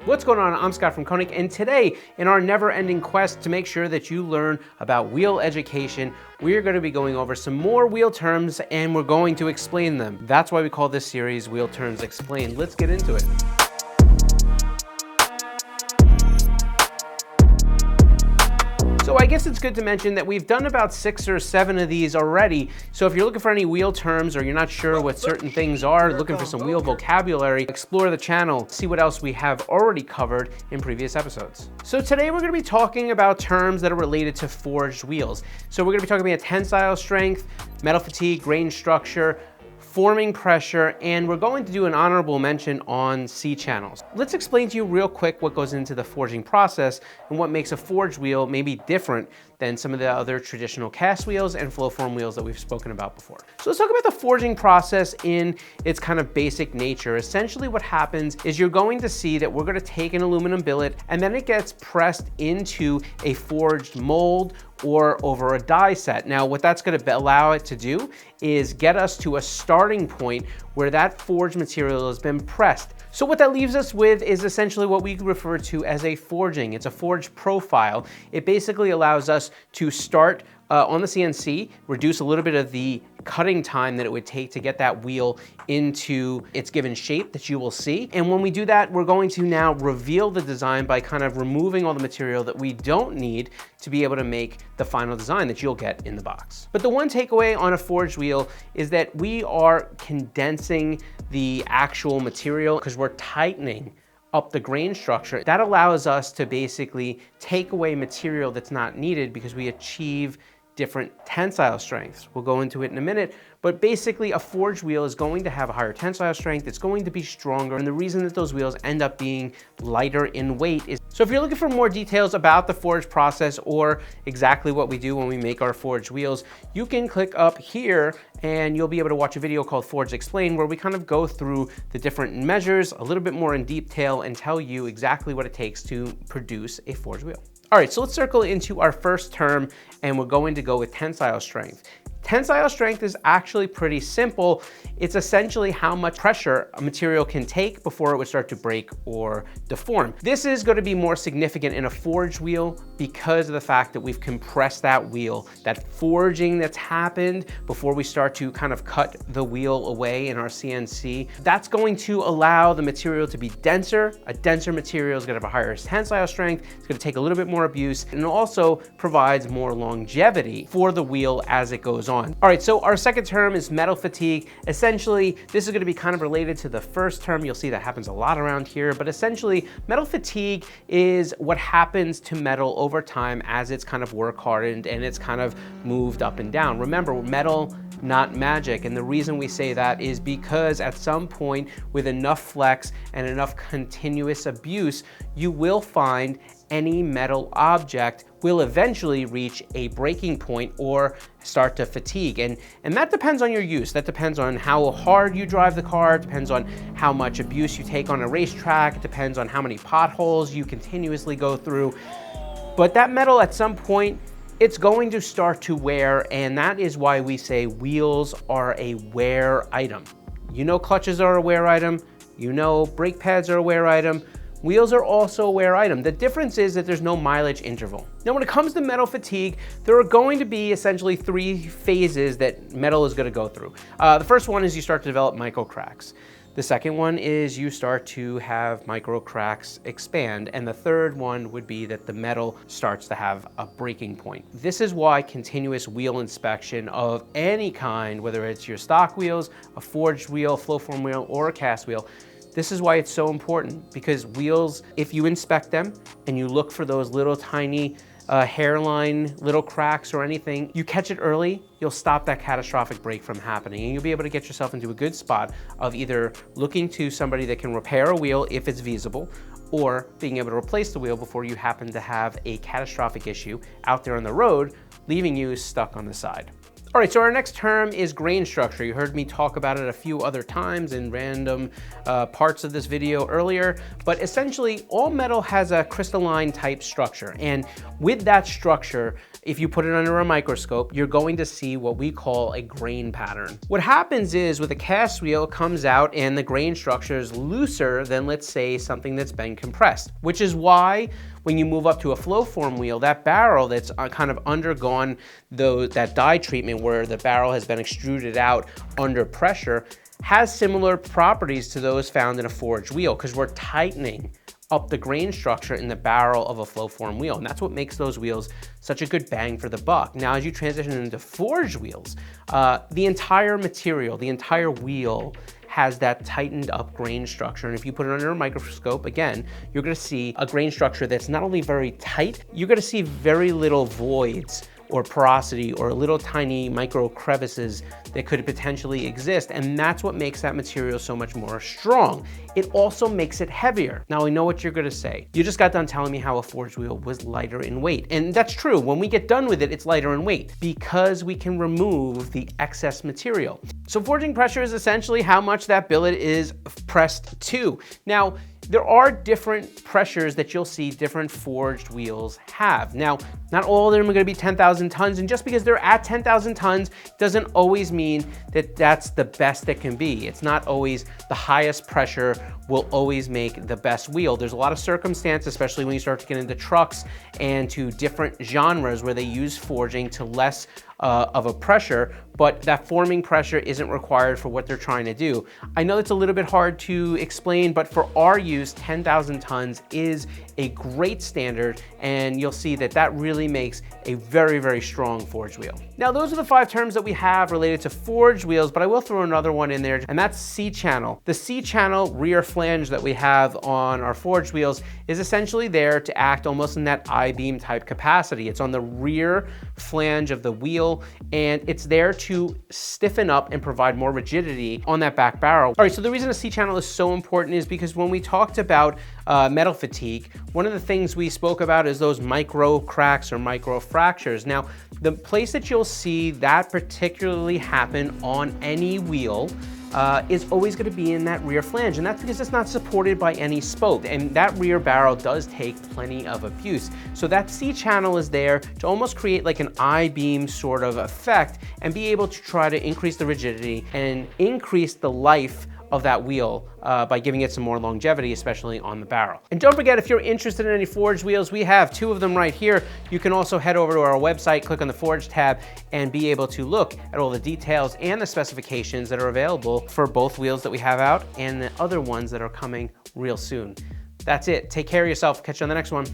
What's going on? I'm Scott from Koenig, and today, in our never-ending quest to make sure that you learn about wheel education, we're going to be going over some more wheel terms, and we're going to explain them. That's why we call this series Wheel Terms Explained. Let's get into it. So I guess it's good to mention that we've done about 6 or 7 of these already. So if you're looking for any wheel terms or you're not sure what certain things are, looking for some wheel vocabulary, explore the channel, see what else we have already covered in previous episodes. So today we're going to be talking about terms that are related to forged wheels. So we're going to be talking about tensile strength, metal fatigue, grain structure, forming pressure, and we're going to do an honorable mention on C channels. Let's explain to you real quick what goes into the forging process and what makes a forged wheel maybe different than some of the other traditional cast wheels and flow form wheels that we've spoken about before. So let's talk about the forging process in its kind of basic nature. Essentially what happens is you're going to see that we're going to take an aluminum billet and then it gets pressed into a forged mold or over a die set. Now what that's going to allow it to do is get us to a starting point where that forged material has been pressed. So what that leaves us with is essentially what we refer to as a forging. It's a forged profile. It basically allows us to start on the CNC, reduce a little bit of the cutting time that it would take to get that wheel into its given shape that you will see. And when we do that, we're going to now reveal the design by kind of removing all the material that we don't need to be able to make the final design that you'll get in the box. But the one takeaway on a forged wheel is that we are condensing the actual material because we're tightening up the grain structure. That allows us to basically take away material that's not needed because we achieve different tensile strengths. We'll go into it in a minute, but basically a forged wheel is going to have a higher tensile strength, it's going to be stronger, and the reason that those wheels end up being lighter in weight is, so if you're looking for more details about the forge process or exactly what we do when we make our forged wheels, you can click up here and you'll be able to watch a video called Forge Explained where we kind of go through the different measures a little bit more in detail and tell you exactly what it takes to produce a forged wheel. All right, so let's circle into our first term and we're going to go with tensile strength. Tensile strength is actually pretty simple. It's essentially how much pressure a material can take before it would start to break or deform. This is going to be more significant in a forged wheel because of the fact that we've compressed that wheel. That forging that's happened before we start to kind of cut the wheel away in our CNC, that's going to allow the material to be denser. A denser material is going to have a higher tensile strength. It's going to take a little bit more abuse, and it also provides more longevity for the wheel as it goes on. All right, so our second term is metal fatigue. Essentially, this is going to be kind of related to the first term. You'll see that happens a lot around here, but essentially metal fatigue is what happens to metal over time as it's kind of work hardened and it's kind of moved up and down. Remember, metal, not magic. And the reason we say that is because at some point with enough flex and enough continuous abuse, you will find any metal object will eventually reach a breaking point or start to fatigue. And that depends on your use. That depends on how hard you drive the car. It depends on how much abuse you take on a racetrack. It depends on how many potholes you continuously go through. But that metal at some point, it's going to start to wear, and that is why we say wheels are a wear item. You know clutches are a wear item. You know brake pads are a wear item. Wheels are also a wear item. The difference is that there's no mileage interval. Now, when it comes to metal fatigue, there are going to be essentially 3 phases that metal is going to go through. The first one is you start to develop micro cracks. The second one is you start to have micro cracks expand. And the third one would be that the metal starts to have a breaking point. This is why continuous wheel inspection of any kind, whether it's your stock wheels, a forged wheel, flow form wheel, or a cast wheel, this is why it's so important, because wheels, if you inspect them and you look for those little tiny hairline, little cracks or anything, you catch it early, you'll stop that catastrophic break from happening, and you'll be able to get yourself into a good spot of either looking to somebody that can repair a wheel if it's feasible, or being able to replace the wheel before you happen to have a catastrophic issue out there on the road, leaving you stuck on the side. All right, so our next term is grain structure. You heard me talk about it a few other times in random parts of this video earlier, but essentially all metal has a crystalline type structure. And with that structure, if you put it under a microscope, you're going to see what we call a grain pattern. What happens is with a cast wheel, it comes out and the grain structure is looser than, let's say, something that's been compressed, which is why when you move up to a flow form wheel, that barrel that's kind of undergone that die treatment where the barrel has been extruded out under pressure has similar properties to those found in a forged wheel, because we're tightening up the grain structure in the barrel of a flow form wheel. And that's what makes those wheels such a good bang for the buck. Now, as you transition into forged wheels, the entire material, the entire wheel has that tightened up grain structure. And if you put it under a microscope, again, you're gonna see a grain structure that's not only very tight, you're gonna see very little voids or porosity or little tiny micro crevices that could potentially exist. And that's what makes that material so much more strong. It also makes it heavier. Now I know what you're gonna say. You just got done telling me how a forged wheel was lighter in weight. And that's true. When we get done with it, it's lighter in weight because we can remove the excess material. So forging pressure is essentially how much that billet is pressed to. Now, there are different pressures that you'll see different forged wheels have. Now, not all of them are gonna be 10,000 tons, and just because they're at 10,000 tons doesn't always mean that that's the best that can be. It's not always the highest pressure will always make the best wheel. There's a lot of circumstance, especially when you start to get into trucks and to different genres where they use forging to less of a pressure, but that forming pressure isn't required for what they're trying to do. I know it's a little bit hard to explain, but for our use, 10,000 tons is a great standard, and you'll see that that really makes a very, very strong forged wheel. Now, those are the 5 terms that we have related to forged wheels, but I will throw another one in there, and that's C-channel. The C-channel rear flange that we have on our forged wheels is essentially there to act almost in that I-beam type capacity. It's on the rear flange of the wheel, and it's there to stiffen up and provide more rigidity on that back barrel. All right, so the reason a C-channel is so important is because when we talked about metal fatigue, one of the things we spoke about is those micro cracks or micro fractures. Now, the place that you'll see that particularly happen on any wheel is always going to be in that rear flange, and that's because it's not supported by any spoke, and that rear barrel does take plenty of abuse. So that C-channel is there to almost create like an I-beam sort of effect and be able to try to increase the rigidity and increase the life of that wheel by giving it some more longevity, especially on the barrel. And don't forget, if you're interested in any forged wheels, we have 2 of them right here. You can also head over to our website, click on the Forge tab, and be able to look at all the details and the specifications that are available for both wheels that we have out and the other ones that are coming real soon. That's it. Take care of yourself. Catch you on the next one.